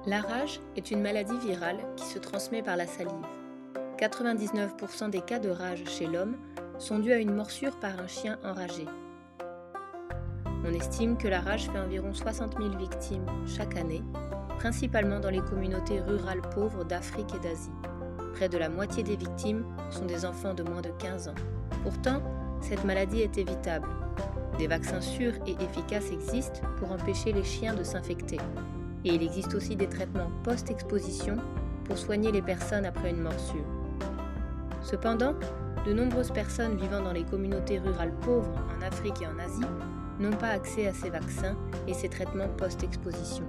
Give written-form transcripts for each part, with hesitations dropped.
La rage est une maladie virale qui se transmet par la salive. 99% des cas de rage chez l'homme sont dus à une morsure par un chien enragé. On estime que la rage fait environ 60 000 victimes chaque année, principalement dans les communautés rurales pauvres d'Afrique et d'Asie. Près de la moitié des victimes sont des enfants de moins de 15 ans. Pourtant, cette maladie est évitable. Des vaccins sûrs et efficaces existent pour empêcher les chiens de s'infecter. Et il existe aussi des traitements post-exposition pour soigner les personnes après une morsure. Cependant, de nombreuses personnes vivant dans les communautés rurales pauvres en Afrique et en Asie n'ont pas accès à ces vaccins et ces traitements post-exposition.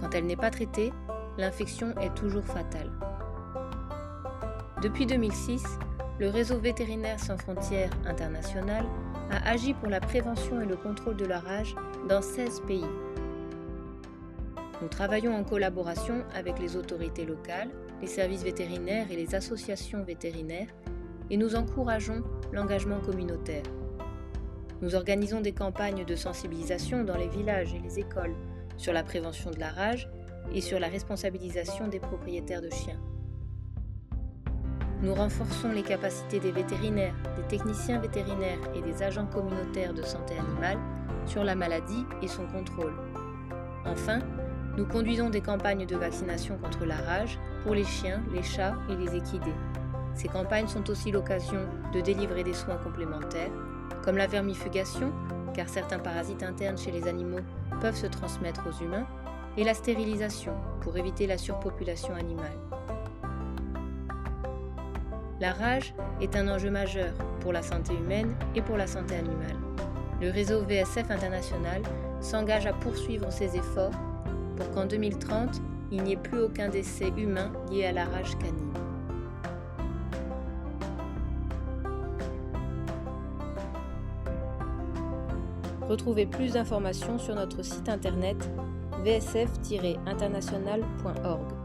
Quand elle n'est pas traitée, l'infection est toujours fatale. Depuis 2006, le réseau Vétérinaires sans frontières international a agi pour la prévention et le contrôle de la rage dans 16 pays. Nous travaillons en collaboration avec les autorités locales, les services vétérinaires et les associations vétérinaires et nous encourageons l'engagement communautaire. Nous organisons des campagnes de sensibilisation dans les villages et les écoles sur la prévention de la rage et sur la responsabilisation des propriétaires de chiens. Nous renforçons les capacités des vétérinaires, des techniciens vétérinaires et des agents communautaires de santé animale sur la maladie et son contrôle. Enfin, nous conduisons des campagnes de vaccination contre la rage pour les chiens, les chats et les équidés. Ces campagnes sont aussi l'occasion de délivrer des soins complémentaires, comme la vermifugation, car certains parasites internes chez les animaux peuvent se transmettre aux humains, et la stérilisation, pour éviter la surpopulation animale. La rage est un enjeu majeur pour la santé humaine et pour la santé animale. Le réseau VSF International s'engage à poursuivre ses efforts pour qu'en 2030, il n'y ait plus aucun décès humain lié à la rage canine. Retrouvez plus d'informations sur notre site internet vsf-international.org.